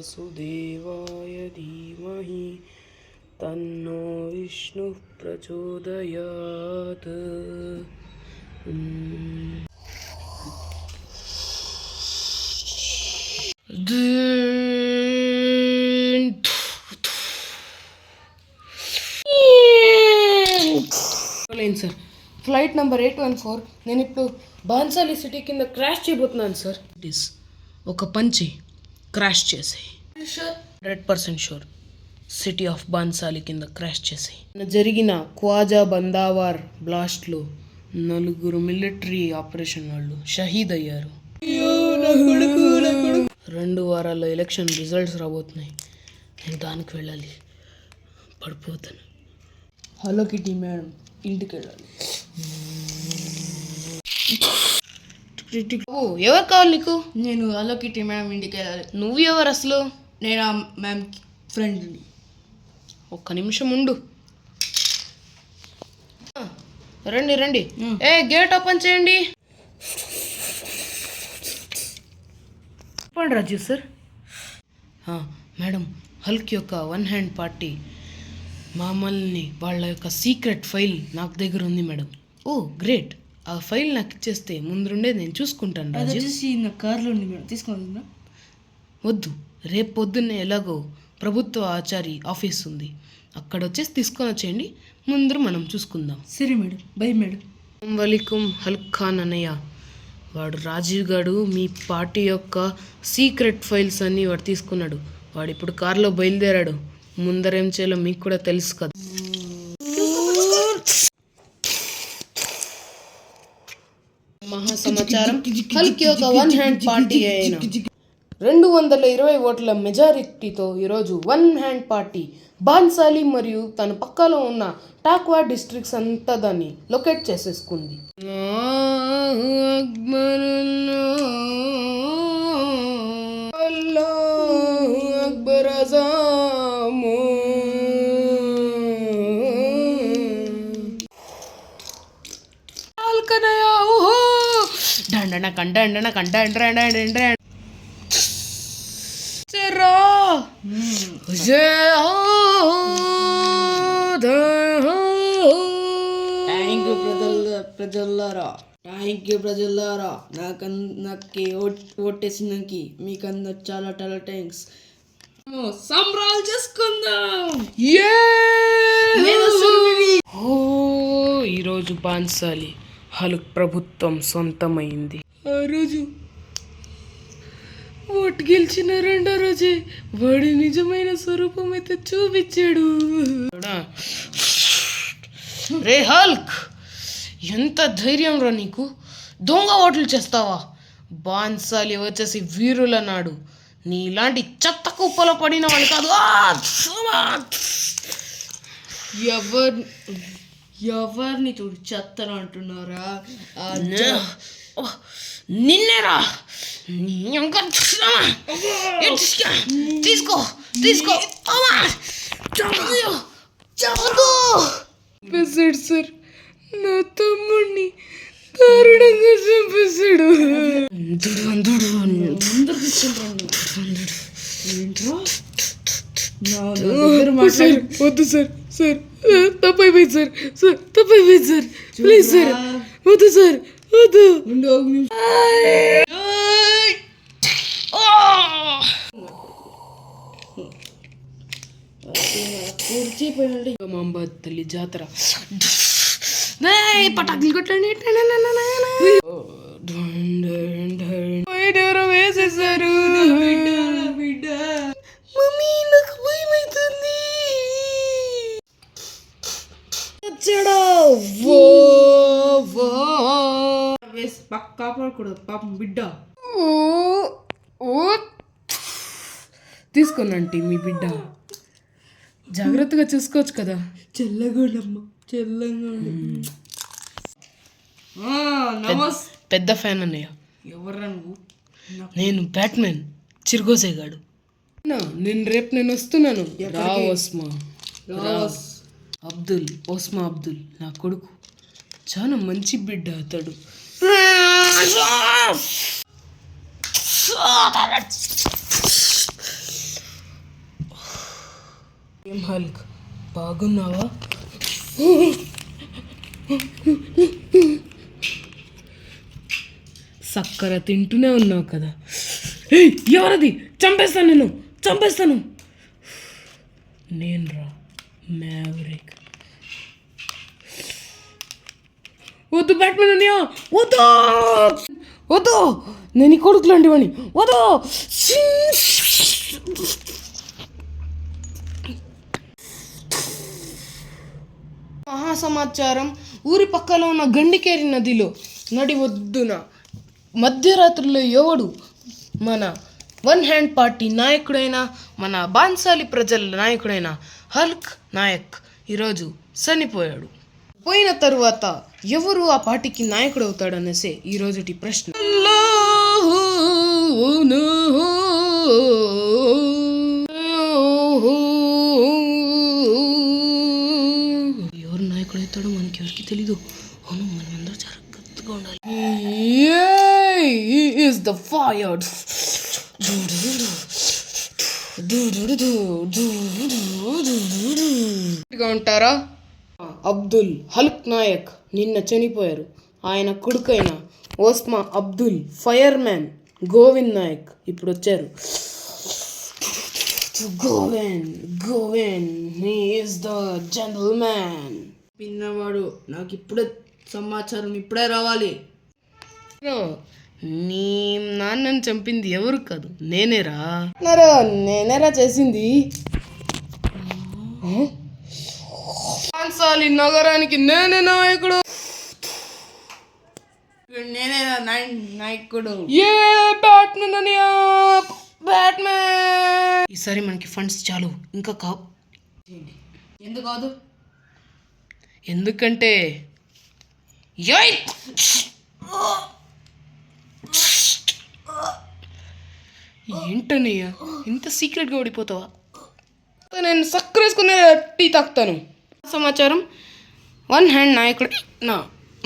वासुदेवाय धीमहि तन्नो विष्णुः प्रचोदयात्। సార్ ఫ్లైట్ నెంబర్ 814 నేను ఇప్పుడు బాన్సాలి సిటీ కింద క్రాష్ చేయబోతున్నాను సార్. ఇట్ ఈస్ ఒక పంచి క్రాష్ చేసాయి. 100% షూర్ సిటీ ఆఫ్ బాన్సాలి కింద క్రాష్ చేసాయి. జరిగిన ఖ్వాజా బందావార్ బ్లాస్ట్లో 4 మిలిటరీ ఆపరేషన్ వాళ్ళు షహీద్ అయ్యారు. 2 వారాల్లో ఎలక్షన్ రిజల్ట్స్ రాబోతున్నాయి. నేను దానికి వెళ్ళాలి. పడిపోతాను. హలో కిటీ మేడం ఇంటికి వెళ్ళాలి. ఎవరు కావాలి నీకు? నేను హలో కిటీ మేడం ఇంటికి వెళ్ళాలి. నువ్వు ఎవరు అసలు? నేను ఆ మ్యామ్ ఫ్రెండ్. ఒక్క నిమిషం ఉండు. రండి రండి. గేట్ ఓపెన్ చేయండి. చెప్పండి రాజు సార్. మేడం హల్క్ యొక్క 1 హ్యాండ్ పార్టీ మమ్మల్ని వాళ్ళ యొక్క సీక్రెట్ ఫైల్ నాకు దగ్గర ఉంది మేడం. ఓ గ్రేట్. ఆ ఫైల్ నాకు ఇచ్చేస్తే ముందుండే నేను చూసుకుంటాను రాజు. నా కార్లో ఉంది మేడం, తీసుకోవాలి. వద్దు, రేపు పొద్దున్నే ఎలాగో ప్రభుత్వ ఆచారి ఆఫీస్ ఉంది, అక్కడ వచ్చేసి తీసుకొని వచ్చేయండి. ముందు మనం చూసుకుందాం. సరే మేడం. Bye madam. వలీకుం హల్క్ ఖాన్ అన్నయ్య. వాడు రాజీవ్ గారు మీ పార్టీ యొక్క సీక్రెట్ ఫైల్స్ అన్నీ వాడు తీసుకున్నాడు. వాడు ఇప్పుడు కారులో బయలుదేరాడు. ముందరేం చేయాలో మీకు కూడా తెలుసు కదా. మహా సమాచారం. హల్క్ యొక్క 1 హ్యాండ్ పార్టీ అయిన 220 ఓట్ల మెజారిటీతో ఈరోజు 1 హ్యాండ్ పార్టీ బాన్సాలి మరియు తన పక్కలో ఉన్న టాక్వా డిస్ట్రిక్ట్స్ అంతా దాన్ని లొకేట్ చేసేసుకుంది. అక్బర్ అజాము డండన కండ అండన కండ అండ్ర చెరా ప్రజల్లారా నాకు ఓటేసినాకి మీకు అందరు చాలా చాలా థ్యాంక్స్. సంబరాలు చేసుకుందాం. ఈరోజు బాన్సాలి హల్క్ ప్రభుత్వం సొంతమైంది. ఆ రోజు ఓటు గెలిచిన 2వ రోజే వాడి నిజమైన స్వరూపం అయితే చూపించాడు. రే హల్క్, ఎంత ధైర్యం రా నీకు? దొంగ ఓట్లు చేస్తావా? బాన్సాలి వచ్చేసి వీరుల నాడు. నీలాంటి చెత్త కుప్పలో పడిన వాళ్ళు కాదు. ఎవరిని చూడు చెత్తను అంటున్నారా? నిన్నేరా. తీసుకో తీసుకో. చంపేశాడు సార్, నా తమ్ముడిని దారుణంగా చంపేశాడు. వద్దు సార్, సార్ తప్పైపోయింది సార్, సార్ తప్పైపోయింది సార్, ప్లీజ్ సార్ వద్దు సార్, వద్దు. మాంబాద్ తల్లి జాతర. పటాకులు కొట్టండి. వేసేసారు. మమ్మీ నాకు భయమవుతుంది. కాపాడకూడదు పాపం బిడ్డ. తీసుకోనండి మీ బిడ్డ, జాగ్రత్తగా చూసుకోవచ్చు కదా. చెల్లగోడమ్మ చెల్లగా. పెద్ద ఫ్యాన్ అన్నయ్య. ఎవరా నువ్వు? నేను బ్యాట్మెన్ చిరుగోసేగాడు. నేను రేపు వస్తున్నాను. ఓస్మా అబ్దుల్ నా కొడుకు. చాలా మంచి బిడ్డ అతడు. ఏం హల్క్ బాగున్నావా? సక్కర తింటూనే ఉన్నావు కదా. ఏయ్, ఎవరది? చంపేస్తాను, చంపేస్తాను. నేను రా మ్యావరిక్. వద్దు బ్యాట్మెన్ అనియా, వద్దు వద్దు, నేను ఈ కొడుకు లాంటి వాడిని, వద్దు. మహాసమాచారం. ఊరి పక్కలో ఉన్న గండికేరి నదిలో నడి ఒడ్డున మధ్యరాత్రిలో ఎవడు మన వన్ హ్యాండ్ పార్టీ నాయకుడైన, మన బాన్సాలి ప్రజల నాయకుడైన హల్క్ నాయక్ ఈరోజు చనిపోయాడు. పోయిన తరువాత ఎవరు ఆ పార్టీకి నాయకుడు అవుతాడనేసే ఈరోజుటి ప్రశ్న. ఎవరు నాయకుడు అవుతాడో మనకి ఎవరికి తెలీదు. అవును, మనమందరూ జాగ్రత్తగా ఉండాలి. Is the fired ఉంటారా? అబ్దుల్ హల్క్ నాయక్ నిన్న చనిపోయారు. ఆయన కొడుకైన ఓస్మా అబ్దుల్ ఫైర్ మ్యాన్ గోవింద్ నాయక్ ఇప్పుడు వచ్చారు. Govind he is the gentleman. పిన్నవాడు, నాకు ఇప్పుడే సమాచారం ఇప్పుడే రావాలి. నీ నాన్నని చంపింది ఎవరు కాదు, నేనేరా. నేనేరా చేసింది. బాన్సాలి నగరానికి నేనే నాయకుడు. నేనేనా నాయకుడు? ఏ బ్యాట్మెన్ అని, బ్యాట్మెన్. ఈసారి మనకి ఫండ్స్ చాలు, ఇంకా ఎందుకు కాదు? ఎందుకంటే ఏంటనయ్యా ఇంత సీక్రెట్గా ఓడిపోతావా? నేను సక్కరేసుకునే టీ తాకుతాను. సమాచారం, వన్ హ్యాండ్ నాయకుడు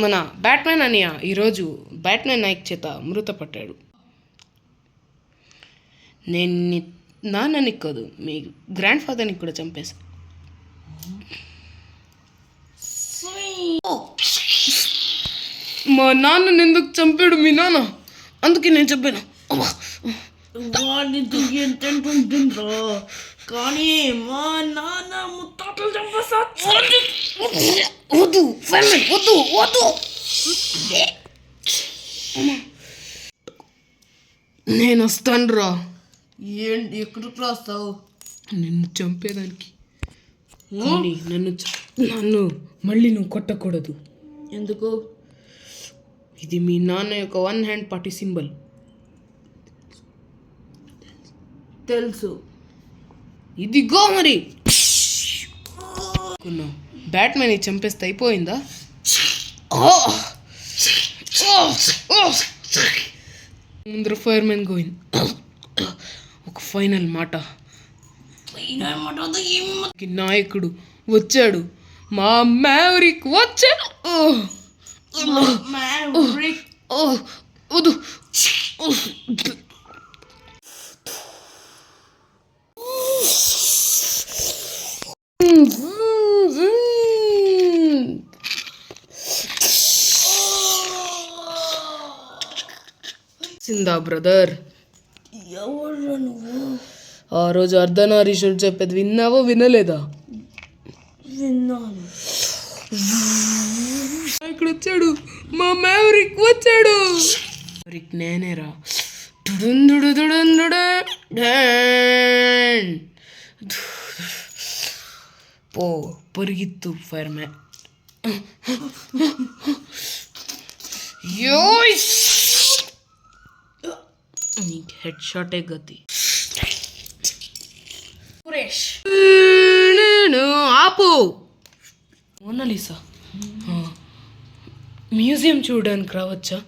మన బ్యాట్మెన్ అనియా ఈరోజు బ్యాట్మెన్ నాయక్ చేత మృతపడ్డాడు. నేను నాన్నని కాదు, మీ గ్రాండ్ ఫాదర్ని కూడా చంపేశాను. మా నాన్నని ఎందుకు చంపాడు మీ నాన్న? అందుకే నేను చెప్పాను. వాడిని తిరిగి ఎంతుంటుండ్రో, కానీ మా నాన్న ముత్తాతలు చంపేస్తా. వద్దు వద్దు వద్దు, నేను వస్తాను రా. ఏంటి ఎక్కడికి రాస్తావు? నిన్ను చంపేదానికి. కానీ నన్ను మళ్ళీ నువ్వు కొట్టకూడదు. ఎందుకు? ఇది మీ నాన్న యొక్క వన్ హ్యాండ్ పార్టీ సింబల్. తెలుసు. ఇదిగో మరి. బ్యాట్మెన్ చంపేస్తే అయిపోయిందా? ముందర ఫైర్మెన్ గోవింద్ ఒక ఫైనల్ మాట. నాయకుడు వచ్చాడు, మా మ్యావరిక్ వచ్చాడు. వద్దు. సిందా బ్రదర్, ఎవరు నువ్వు? ఆ రోజు అర్ధనారీశ్వరుడు చెప్పేది విన్నావో వినలేదా? విన్నాను. ఇక్కడ వచ్చాడు, మా మ్యావరిక్ వచ్చాడు. మ్యావరిక్ నేనేరా. పో పరిగెత్తు ఫైర్ మ్యాన్. నీకు హెడ్ షాటే గతి. ఆపు. మోనాలిసా మ్యూజియం చూడడానికి రావచ్చా?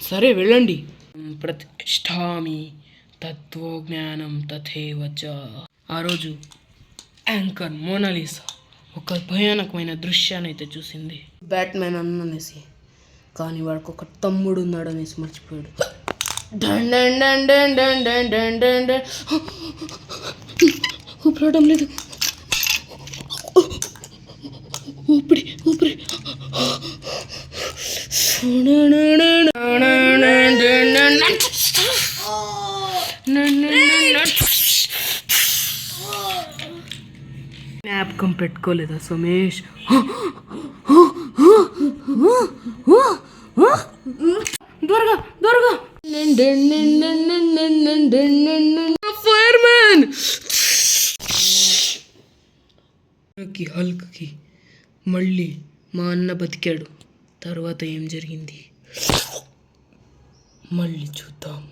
సరే వెళ్ళండి. ప్రతిష్ఠామి తత్వజ్ఞానం తథేవచ. ఆ రోజు యాంకర్ మోనాలిసా ఒక భయానకమైన దృశ్యాన్ని అయితే చూసింది. బ్యాట్మెన్ అన్ననేసి, కానీ వాడికి ఒక తమ్ముడు ఉన్నాడు అనేసి మర్చిపోయాడు. ఊపిరాడడం లేదు. ఊపిరి ఊపిరి. జ్ఞాపకం పెట్టుకోలేదా సోమేష్? త్వరగా త్వరగా. ఫైర్మ్యాన్ హల్క్కి మళ్ళీ మా అన్న బతికాడు. తర్వాత ఏం జరిగింది మళ్ళీ చూద్దాం.